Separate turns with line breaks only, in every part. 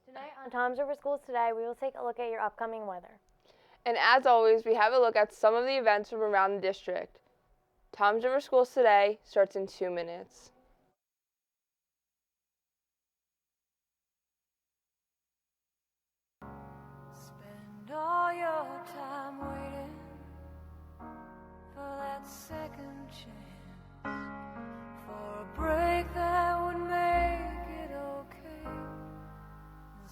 Tonight on Tom's River Schools Today, we will take a look at your upcoming weather.
And as always, we have a look at some of the events from around the district. Tom's River Schools Today starts in 2 minutes.
Spend all your time waiting for that second chance, for a break that would make it okay.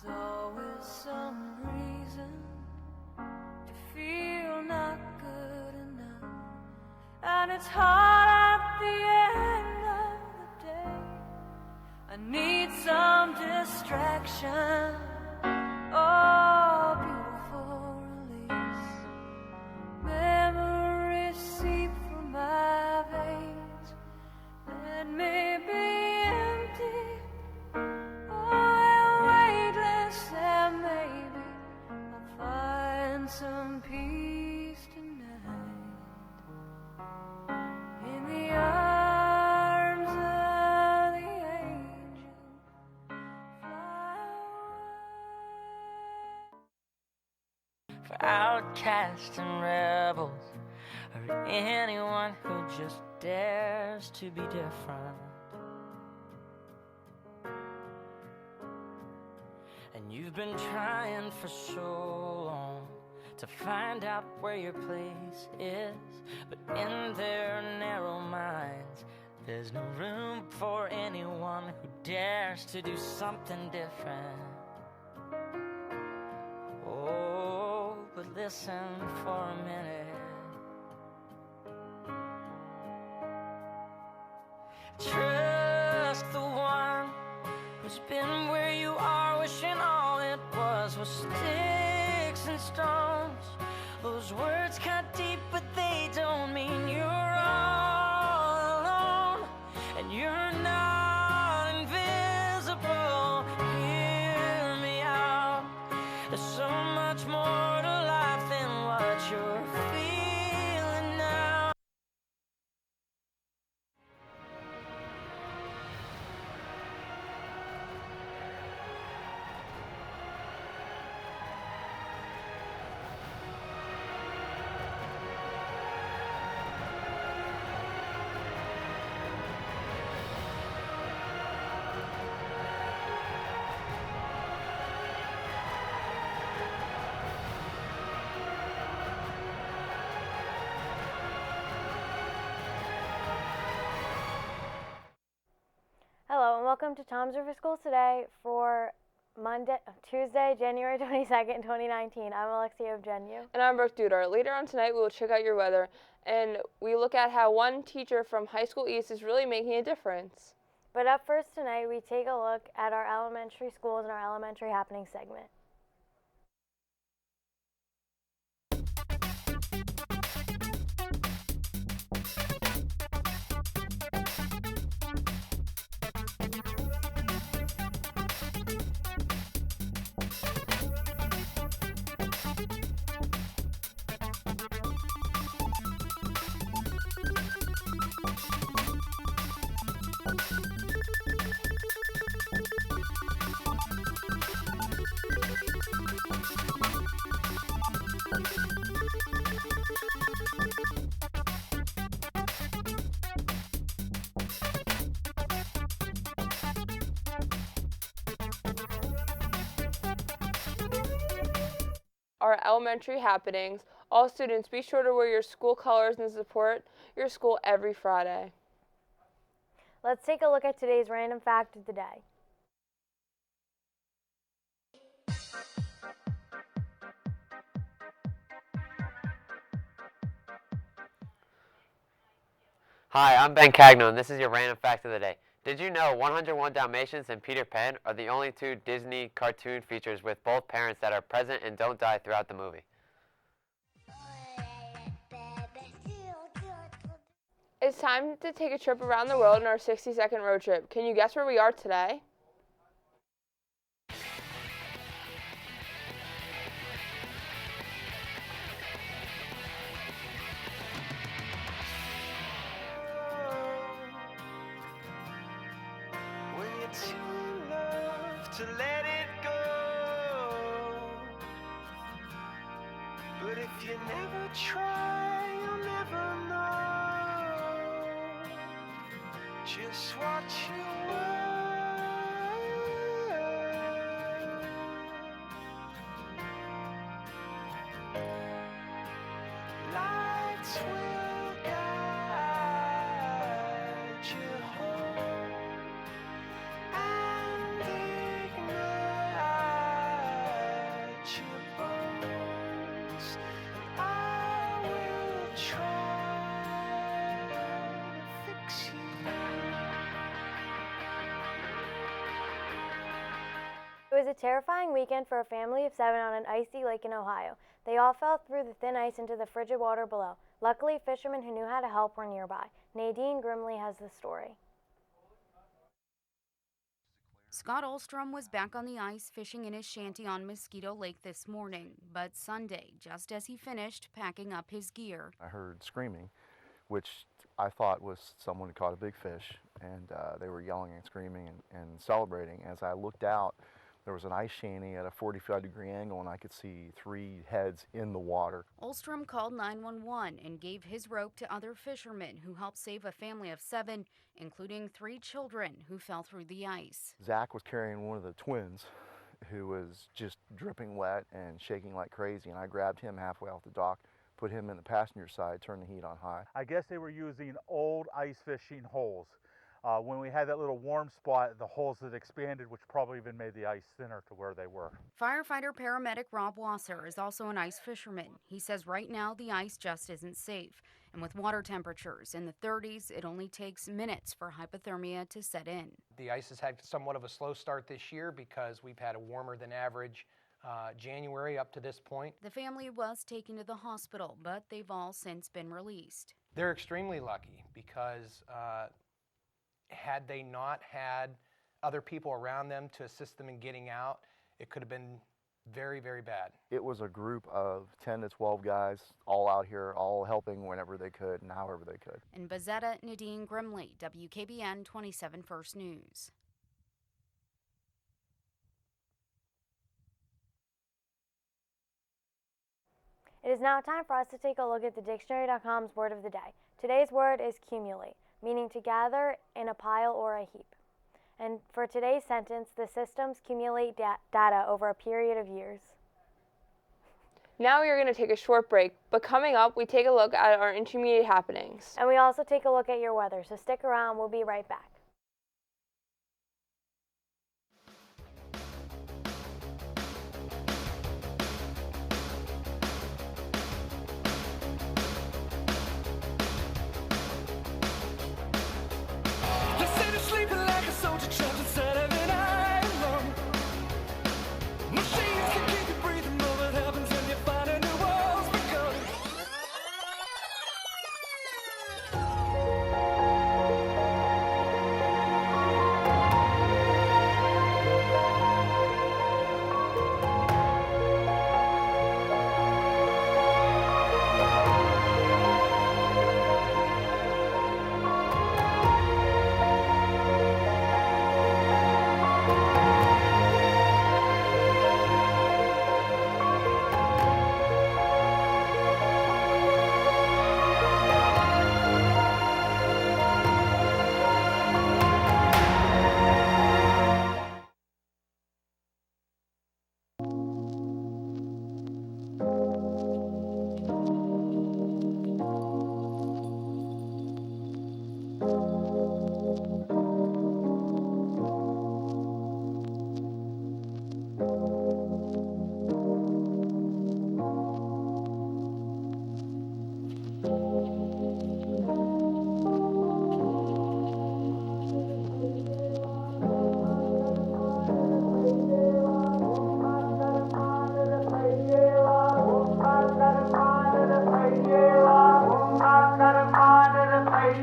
There's always some reason to feel not good enough, and it's hard at the end of the day. I need some distraction. Oh, beautiful release. Memories seep from my veins. Let me be empty. Oh, weightless, and maybe I'll find some peace tonight. In the arms of the angel, fly away. For outcasts and rebels, or anyone who just dares to be different. And you've been trying for so long to find out where your place is, but in their narrow minds there's no room for anyone who dares to do something different. Oh, but listen for a minute. Trust the one who's been where you are, wishing all it was sticks and stones. Those words cut deep, but they don't mean you're all alone, and you're not invisible. Hear me out. There's so much more to life than what you're feeling now.
Hello and welcome to Tom's River Schools Today for Tuesday, January 22nd, 2019. I'm Alexia Evgeniu.
And I'm Brooke Dudar. Later on tonight, we will check out your weather, and we look at how one teacher from High School East is really making a difference.
But up first tonight, we take a look at our elementary schools and our elementary happening segment.
Our elementary happenings. All students, be sure to wear your school colors and support your school every Friday.
Let's take a look at today's random fact of the day.
Hi, I'm Ben Cagno, and this is your random fact of the day. Did you know 101 Dalmatians and Peter Pan are the only two Disney cartoon features with both parents that are present and don't die throughout the movie?
It's time to take a trip around the world in our 60-second road trip. Can you guess where we are today?
To let it go. try, you'll never know just what you were. Lights will guide you home and ignite your bones. And I will try to fix you.
It was a terrifying weekend for a family of 7 on an icy lake in Ohio. They all fell through the thin ice into the frigid water below. Luckily, fishermen who knew how to help were nearby. Nadine Grimley has the story.
Scott Olstrom was back on the ice fishing in his shanty on Mosquito Lake this morning, but Sunday, just as he finished packing up his gear.
I heard screaming, which I thought was someone who caught a big fish, and they were yelling and screaming and celebrating. As I looked out, there was an ice shanty at a 45-degree angle, and I could see 3 heads in the water.
Olstrom called 911 and gave his rope to other fishermen who helped save a family of 7, including 3 children who fell through the ice.
Zach was carrying one of the twins who was just dripping wet and shaking like crazy, and I grabbed him halfway off the dock, put him in the passenger side, turned the heat on high.
I guess they were using old ice fishing holes. When we had that little warm spot, the holes had expanded, which probably even made the ice thinner to where they were.
Firefighter paramedic Rob Wasser is also an ice fisherman. He says right now the ice just isn't safe. And with water temperatures in the 30s, it only takes minutes for hypothermia to set in.
The ice has had somewhat of a slow start this year because we've had a warmer than average January up to this point.
The family was taken to the hospital, but they've all since been released.
They're extremely lucky because had they not had other people around them to assist them in getting out, it could have been very, very bad.
It was a group of 10 to 12 guys all out here, all helping whenever they could and however they could.
In Bezetta, Nadine Grimley, WKBN 27 First News.
It is now time for us to take a look at the dictionary.com's word of the day. Today's word is cumulate, meaning to gather in a pile or a heap. And for today's sentence, the systems cumulate data over a period of years.
Now we are going to take a short break, but coming up, we take a look at our intermediate happenings.
And we also take a look at your weather, so stick around, we'll be right back.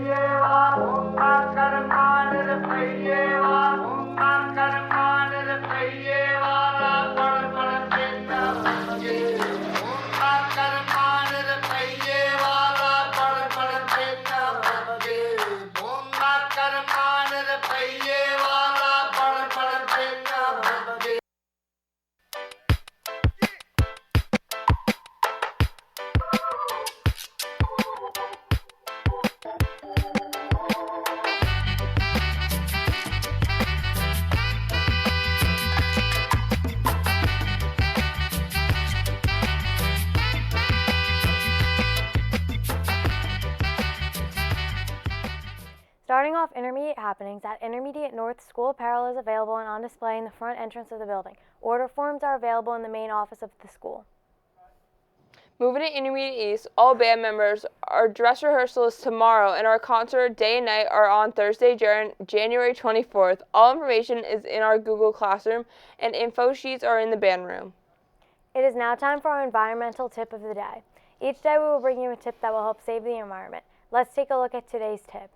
Yeah.
Starting off intermediate happenings, at Intermediate North, school apparel is available and on display in the front entrance of the building. Order forms are available in the main office of the school.
Moving to Intermediate East, all band members, our dress rehearsal is tomorrow, and our concert day and night are on Thursday, January 24th. All information is in our Google Classroom, and info sheets are in the band room.
It is now time for our environmental tip of the day. Each day we will bring you a tip that will help save the environment. Let's take a look at today's tip.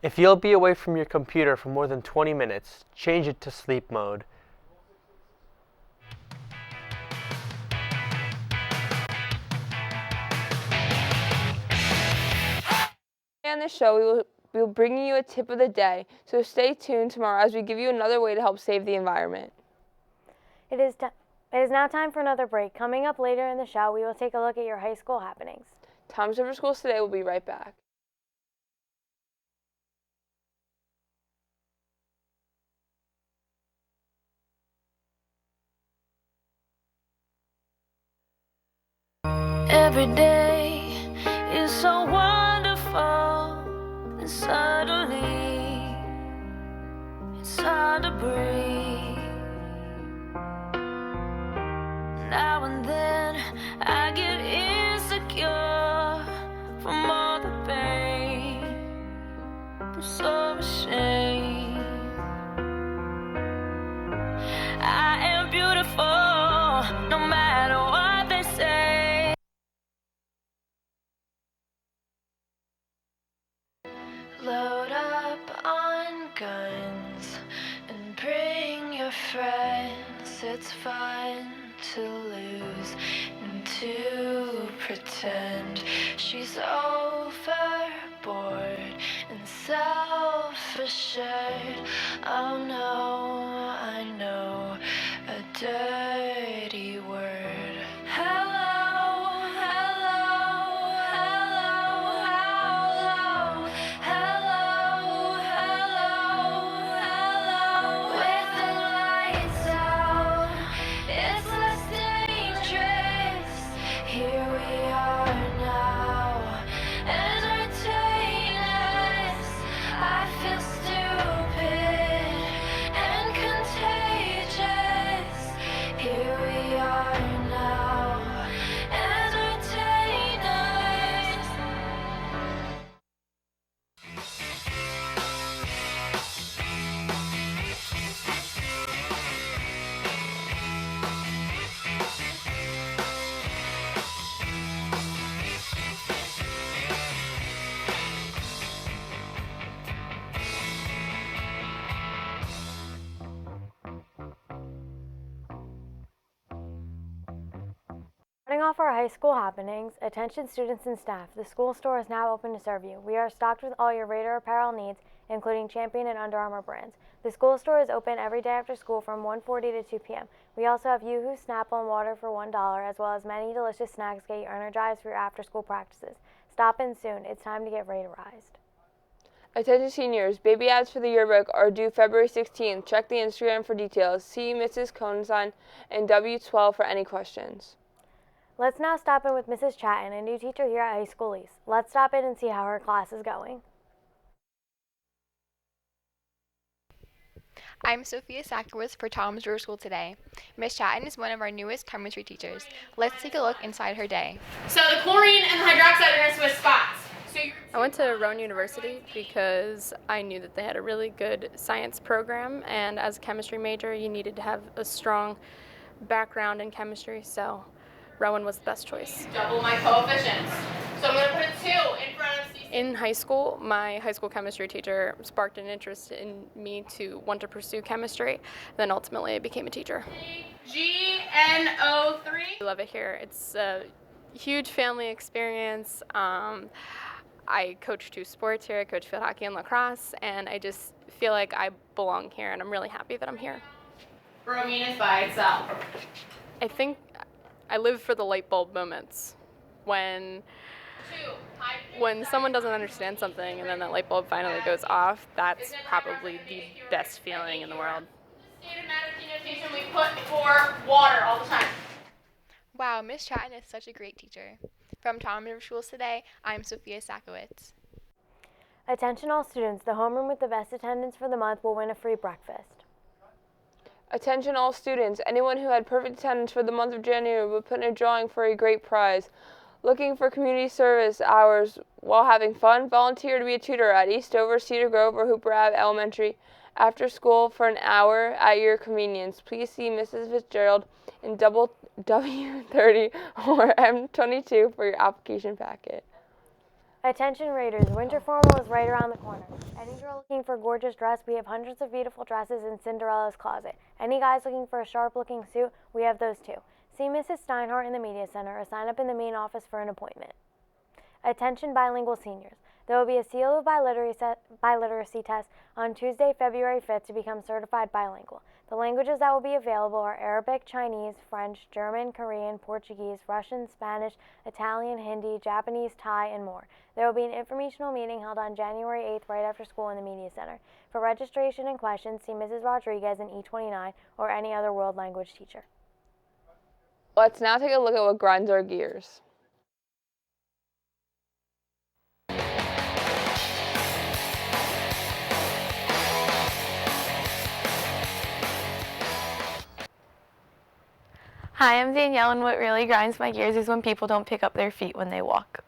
If you'll be away from your computer for more than 20 minutes, change it to sleep mode.
On the show, we will bring you a tip of the day, so stay tuned tomorrow as we give you another way to help save the environment.
It is now time for another break. Coming up later in the show, we will take a look at your high school happenings.
Tom's River Schools Today will be right back.
Every day is so wonderful, and suddenly it's hard to breathe. Now and then I get insecure from all the pain. I'm so ashamed. I am beautiful, no matter what they say. Load up on guns and bring your friends. It's fun to lose and to pretend she's overboard and self-assured. Oh no, I know a dirty word. Hello, hello, hello, hello, hello, hello. With the lights out, it's less dangerous. Here we are now, entertain us. I feel stupid and contagious. Here we are now, entertain us.
Starting off our high school happenings, attention students and staff, the school store is now open to serve you. We are stocked with all your Raider apparel needs, including Champion and Under Armour brands. The school store is open every day after school from 1:40 to 2 p.m. We also have Yoo-Hoo Snapple and water for $1, as well as many delicious snacks to get you energized for your after-school practices. Stop in soon. It's time to get Raiderized.
Attention seniors, baby ads for the yearbook are due February 16th. Check the Instagram for details. See Mrs. Consign and W12 for any questions.
Let's now stop in with Mrs. Chatton, a new teacher here at High School East. Let's stop in and see how her class is going.
I'm Sophia Sakowitz for Tom's River School Today. Miss Chatton is one of our newest chemistry teachers. Let's take a look inside her day.
So the chlorine and the hydroxide are going to switch spots.
I went to Rowan University because I knew that they had a really good science program, and as a chemistry major you needed to have a strong background in chemistry, so Rowan was the best choice.
Double my coefficients. So I'm going to put a 2 in front of CC.
In high school, my high school chemistry teacher sparked an interest in me to want to pursue chemistry. Then ultimately I became a teacher.
GNO3.
I love it here. It's a huge family experience. I coach 2 sports here. I coach field hockey and lacrosse, and I just feel like I belong here, and I'm really happy that I'm here.
Bromine is by itself.
I think I live for the light bulb moments when when someone doesn't understand something and then that light bulb finally goes off, that's probably the best feeling in the world.
Standard matter denotation we put for water all the time.
Wow, Miss Chatton is such a great teacher. From Tom River Schools Today, I'm Sophia Sakowitz.
Attention all students, the homeroom with the best attendance for the month will win a free breakfast.
Attention all students, anyone who had perfect attendance for the month of January will put in a drawing for a great prize. Looking for community service hours while having fun? Volunteer to be a tutor at Eastover, Cedar Grove, or Hooper Ave Elementary after school for an hour at your convenience. Please see Mrs. Fitzgerald in W30 or M22 for your application packet.
Attention Raiders, winter formal is right around the corner. Any girl looking for a gorgeous dress, we have hundreds of beautiful dresses in Cinderella's closet. Any guys looking for a sharp-looking suit, we have those too. See Mrs. Steinhardt in the Media Center or sign up in the main office for an appointment. Attention bilingual seniors. There will be a seal of biliteracy test on Tuesday, February 5th to become certified bilingual. The languages that will be available are Arabic, Chinese, French, German, Korean, Portuguese, Russian, Spanish, Italian, Hindi, Japanese, Thai, and more. There will be an informational meeting held on January 8th right after school in the Media Center. For registration and questions, see Mrs. Rodriguez in E29 or any other world language teacher.
Let's now take a look at what grinds our gears.
Hi, I'm Danielle, and what really grinds my gears is when people don't pick up their feet when they walk.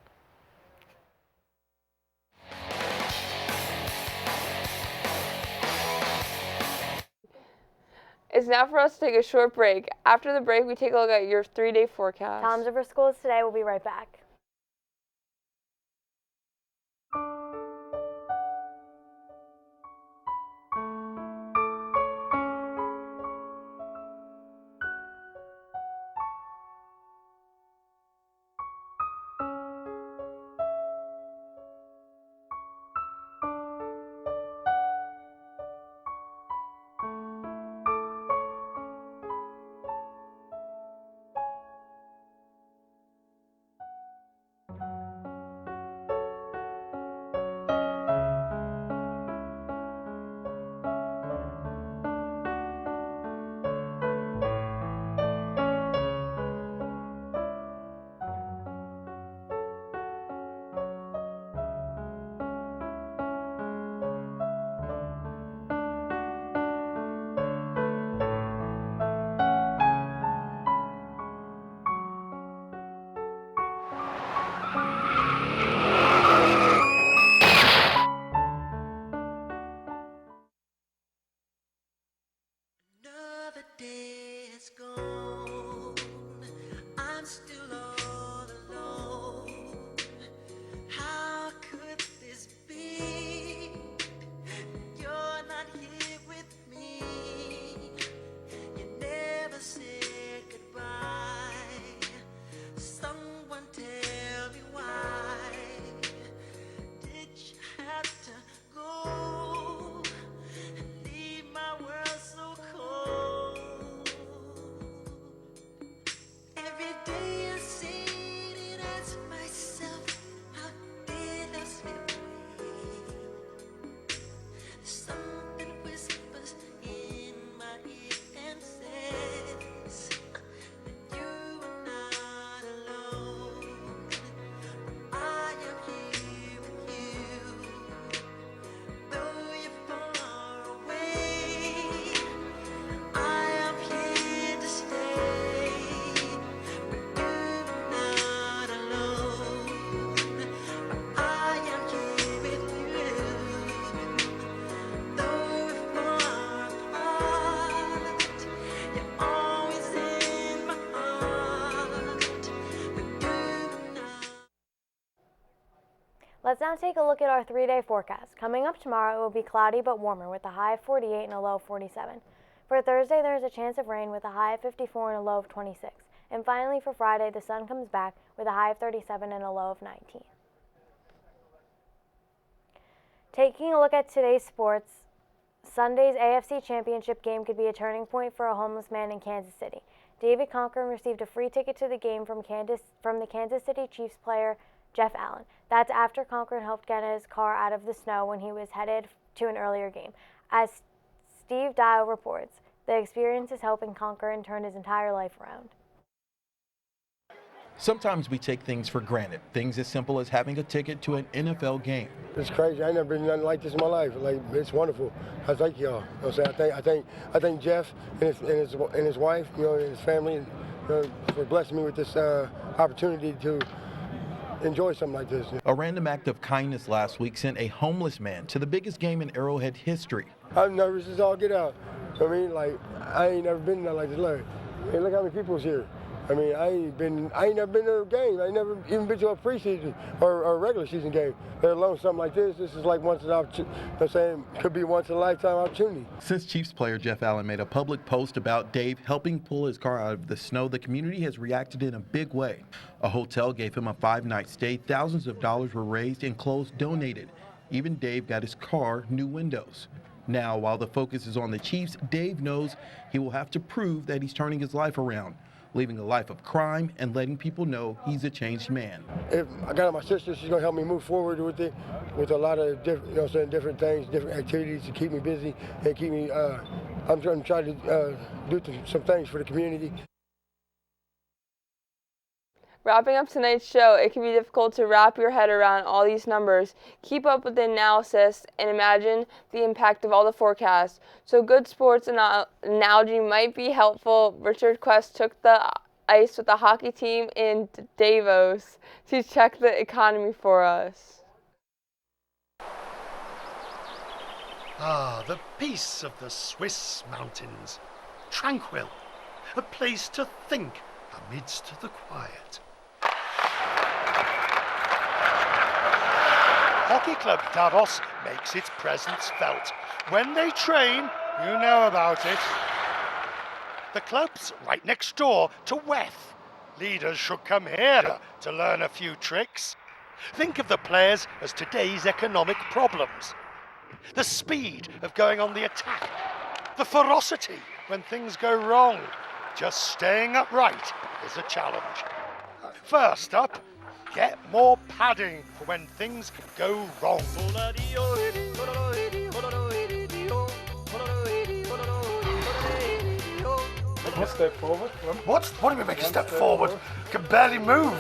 It's now for us to take a short break. After the break, we take a look at your 3-day forecast.
Tom's River Schools Today will be right back.
Another day is gone. I'm still all alone. How could this be? You're not here with me. You never said goodbye. Someone tell me why. Did you have to go and leave my world so cold? Every day I sit and ask myself, how did I slip away? Something whispers in my ear and says that you are not alone. I am here with you, though you're far away. I am here to stay, but you're not alone. I am here with you, though we're far apart. You're always in my heart, but you're not.
Let's now take a look at our 3-day forecast. Coming up tomorrow, it will be cloudy but warmer with a high of 48 and a low of 47. For Thursday, there is a chance of rain with a high of 54 and a low of 26. And finally, for Friday, the sun comes back with a high of 37 and a low of 19. Taking a look at today's sports, Sunday's AFC Championship game could be a turning point for a homeless man in Kansas City. David Conklin received a free ticket to the game from the Kansas City Chiefs player Jeff Allen. That's after Concord helped get his car out of the snow when he was headed to an earlier game. As Steve Dial reports, the experience is helping Concord turn his entire life around.
Sometimes we take things for granted, things as simple as having a ticket to an NFL game.
It's crazy. I ain't never been nothing like this in my life. Like, it's wonderful. I thank y'all. You know what I'm saying? I thank Jeff and his wife, you know, and his family, you know, for blessing me with this opportunity to enjoy something like this.
A random act of kindness last week sent a homeless man to the biggest game in Arrowhead history.
I'm nervous as all get out. I mean, like, I ain't never been nothing like this. Look, hey, look how many people's here. I mean, I ain't never been to a game. I ain't never even been to a preseason or a regular season game, let alone something like this. This is like once in a could be once in a lifetime opportunity.
Since Chiefs player Jeff Allen made a public post about Dave helping pull his car out of the snow, the community has reacted in a big way. A hotel gave him a 5-night stay, thousands of dollars were raised, and clothes donated. Even Dave got his car new windows. Now, while the focus is on the Chiefs, Dave knows he will have to prove that he's turning his life around, leaving a life of crime and letting people know he's a changed man.
If I got my sister, she's gonna help me move forward with it, with a lot of different, you know, different things, different activities to keep me busy and keep me. I'm trying to do some things for the community.
Wrapping up tonight's show, it can be difficult to wrap your head around all these numbers, keep up with the analysis, and imagine the impact of all the forecasts. So good sports analogy might be helpful. Richard Quest took the ice with the hockey team in Davos to check the economy for us.
Ah, the peace of the Swiss mountains. Tranquil, a place to think amidst the quiet. Hockey Club Davos makes its presence felt. When they train, you know about it. The club's right next door to Weth. Leaders should come here to learn a few tricks. Think of the players as today's economic problems. The speed of going on the attack. The ferocity when things go wrong. Just staying upright is a challenge. First up, get more padding for when things go wrong.
One step forward.
What do we make a step forward? Can barely move.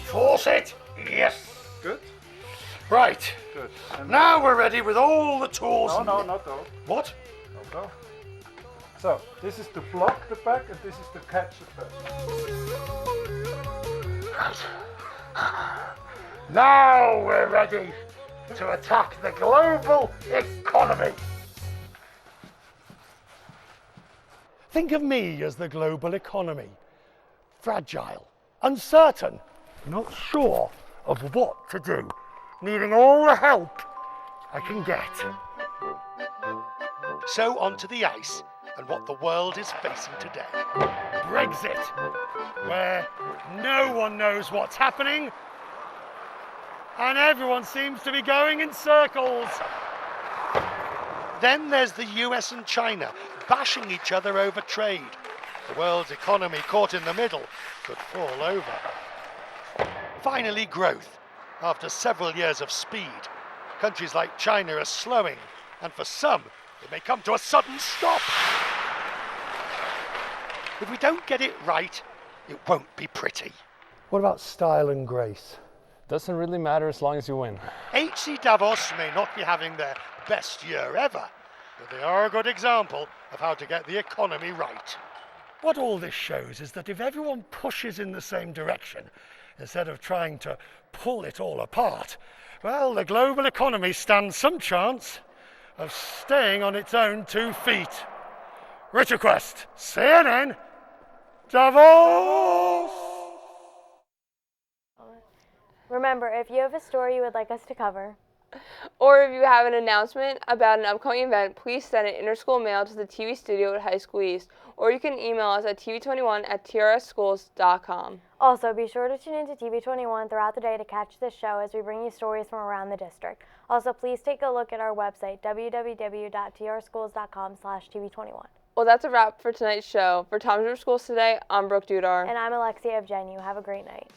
Force it. Yes.
Good.
Right.
Good. And
now we're ready with all the tools.
No, not all.
What?
No. So, this is to block the puck and this is to catch the puck.
Now we're ready to attack the global economy. Think of me as the global economy. Fragile, uncertain, not sure of what to do, needing all the help I can get. So onto the ice and what the world is facing today. Brexit, where no one knows what's happening and everyone seems to be going in circles. Then there's the US and China bashing each other over trade. The world's economy caught in the middle could fall over. Finally, growth. After several years of speed, countries like China are slowing, and for some, it may come to a sudden stop. If we don't get it right, it won't be pretty. What about style and grace?
Doesn't really matter as long as you win.
HC Davos may not be having their best year ever, but they are a good example of how to get the economy right. What all this shows is that if everyone pushes in the same direction, instead of trying to pull it all apart, well, the global economy stands some chance of staying on its own 2 feet. Richard Quest, CNN, Davos!
Remember, if you have a story you would like us to cover,
or if you have an announcement about an upcoming event, please send an interschool mail to the TV studio at High School East, or you can email us at tv21@trschools.com.
Also, be sure to tune into TV21 throughout the day to catch this show as we bring you stories from around the district. Also, please take a look at our website, www.trschools.com/TV21.
Well, that's a wrap for tonight's show. For Tom's River Schools Today, I'm Brooke Dudar.
And I'm Alexia of Genu. Have a great night.